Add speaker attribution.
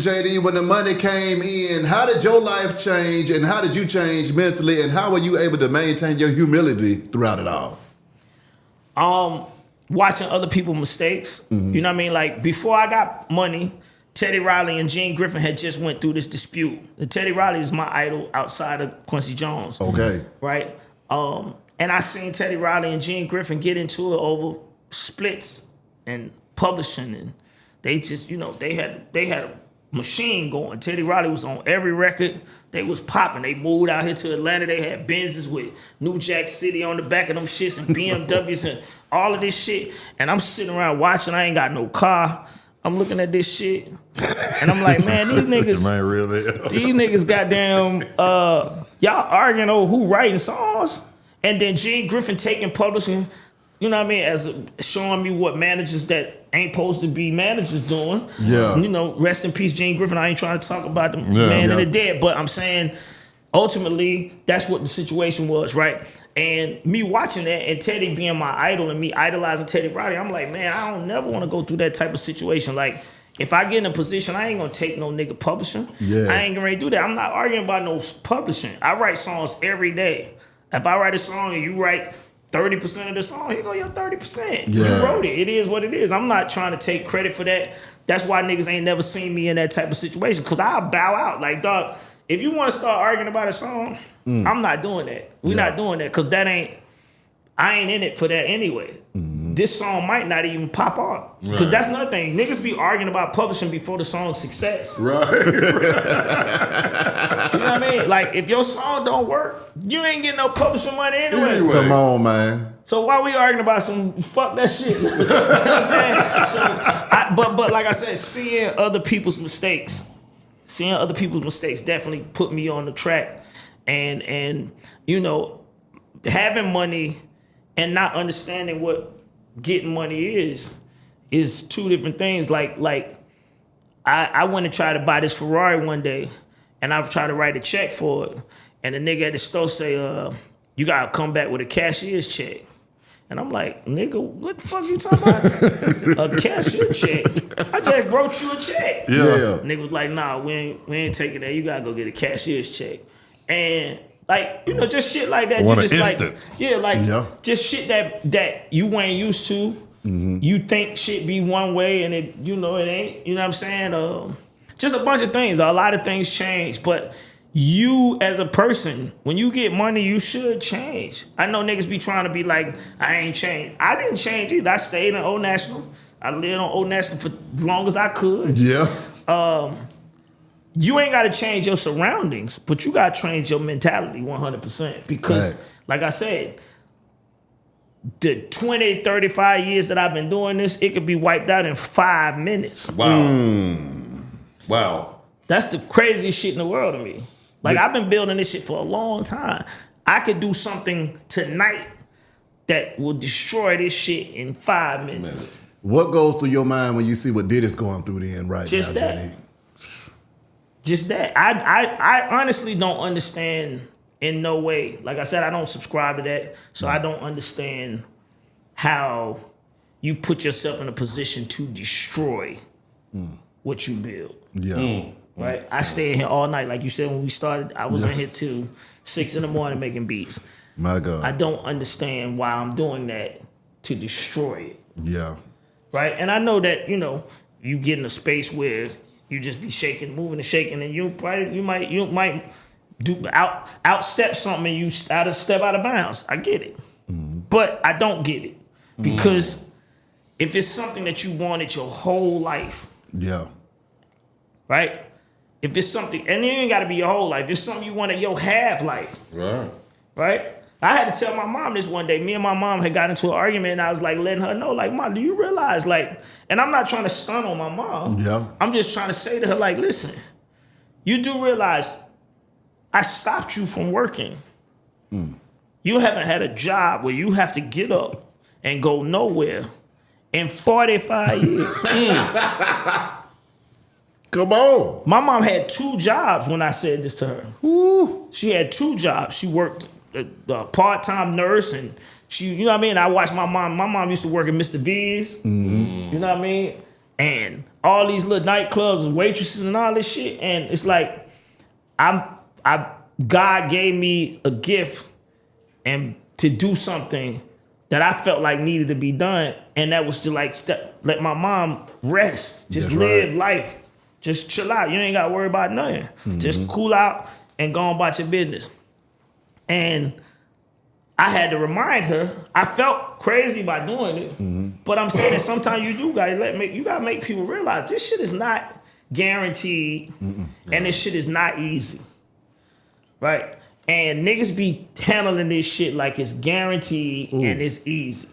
Speaker 1: JD, when the money came in, how did your life change and how did you change mentally and how were you able to maintain your humility throughout it all?
Speaker 2: Watching other people's mistakes. You know what I mean? Like before I got money, Teddy Riley and Gene Griffin had just went through this dispute. And Teddy Riley is my idol outside of Quincy Jones.
Speaker 1: Okay.
Speaker 2: Right? And I seen Teddy Riley and Gene Griffin get into it over splits and publishing, and they just, they had a machine going. Teddy Riley was on every record. They was popping. They moved out here to Atlanta. They had Benzes with New Jack City on the back of them shits and BMWs and all of this shit. And I'm sitting around watching. I ain't got no car. I'm looking at this shit, and I'm like, man, these niggas goddamn, y'all arguing over who writing songs, and then Gene Griffin taking publishing, you know what I mean, as showing me what managers that ain't supposed to be managers doing.
Speaker 1: Yeah.
Speaker 2: Rest in peace, Gene Griffin. I ain't trying to talk about the man in the dead, but I'm saying ultimately that's what the situation was, right? And me watching that and Teddy being my idol and me idolizing Teddy Riley, I'm like, man, I don't never want to go through that type of situation. Like, if I get in a position, I ain't gonna take no nigga publishing. Yeah. I ain't gonna do that. I'm not arguing about no publishing. I write songs every day. If I write a song and you write 30% of the song, here go your 30%. Yeah. You wrote it. It is what it is. I'm not trying to take credit for that. That's why niggas ain't never seen me in that type of situation. Cause I'll bow out. Like, dog, if you want to start arguing about a song, I'm not doing that. We're not doing that because I ain't in it for that anyway. This song might not even pop off. Because that's another thing. Niggas be arguing about publishing before the song's success. Right. You know what I mean? Like, if your song don't work, you ain't getting no publishing money anyway.
Speaker 1: Come on, man.
Speaker 2: So why we arguing about some fuck that shit? You know what I'm saying? So, but like I said, seeing other people's mistakes definitely put me on the track. And having money and not understanding what getting money is two different things. Like I went and tried to buy this Ferrari one day, and I've tried to write a check for it, and the nigga at the store say, you gotta come back with a cashier's check. And I'm like, nigga, what the fuck you talking about? A cashier check? I just wrote you a check. Yeah. Nigga was like, nah, we ain't taking that. You gotta go get a cashier's check. And like, just shit like that. You just instant. Just shit that you ain't used to. Mm-hmm. You think shit be one way and it ain't. You know what I'm saying? Just a bunch of things. A lot of things change, but you as a person, when you get money, you should change. I know niggas be trying to be like, I ain't changed. I didn't change either. I stayed in Old National. I lived on Old National for as long as I could. Yeah. You ain't got to change your surroundings, but you got to change your mentality 100%. Because, like I said, the 20, 35 years that I've been doing this, it could be wiped out in 5 minutes. Wow. Wow. That's the craziest shit in the world to me. Like, I've been building this shit for a long time. I could do something tonight that will destroy this shit in 5 minutes.
Speaker 1: What goes through your mind when you see what Diddy's going through then right
Speaker 2: Just
Speaker 1: now,
Speaker 2: that.
Speaker 1: JD?
Speaker 2: Just that. I honestly don't understand in no way. Like I said, I don't subscribe to that. So I don't understand how you put yourself in a position to destroy what you build. Yeah. Right? I stayed here all night. Like you said, when we started, I was in here till 6 a.m. making beats.
Speaker 1: My God.
Speaker 2: I don't understand why I'm doing that to destroy it.
Speaker 1: Yeah.
Speaker 2: Right? And I know that, you get in a space where you just be shaking, moving and shaking, and you might do outstep something and you step out of bounds. I get it. But I don't get it. Because if it's something that you wanted your whole life. Yeah. Right? If it's something, and it ain't got to be your whole life. If it's something you wanted your half life. Right. Right? I had to tell my mom this one day. Me and my mom had got into an argument, and I was like letting her know, like, Mom, do you realize, like, and I'm not trying to stun on my mom. Yeah. I'm just trying to say to her, like, listen, you do realize I stopped you from working. You haven't had a job where you have to get up and go nowhere in 45 years. Come on. My mom had 2 jobs when I said this to her. Ooh. She had 2 jobs. She worked a part-time nurse, and she, you know what I mean? I watched my mom. My mom used to work at Mr. V's. You know what I mean? and all these little nightclubs, waitresses, and all this shit. And it's like, God gave me a gift and to do something that I felt like needed to be done, and that was to let my mom rest, just
Speaker 1: That's
Speaker 2: live
Speaker 1: right.
Speaker 2: life, just chill out. You ain't got to worry about nothing. Just cool out and go on about your business. And I had to remind her. I felt crazy by doing it, but I'm saying that sometimes you gotta make people realize this shit is not guaranteed, and this shit is not easy, right? And niggas be handling this shit like it's guaranteed and it's easy.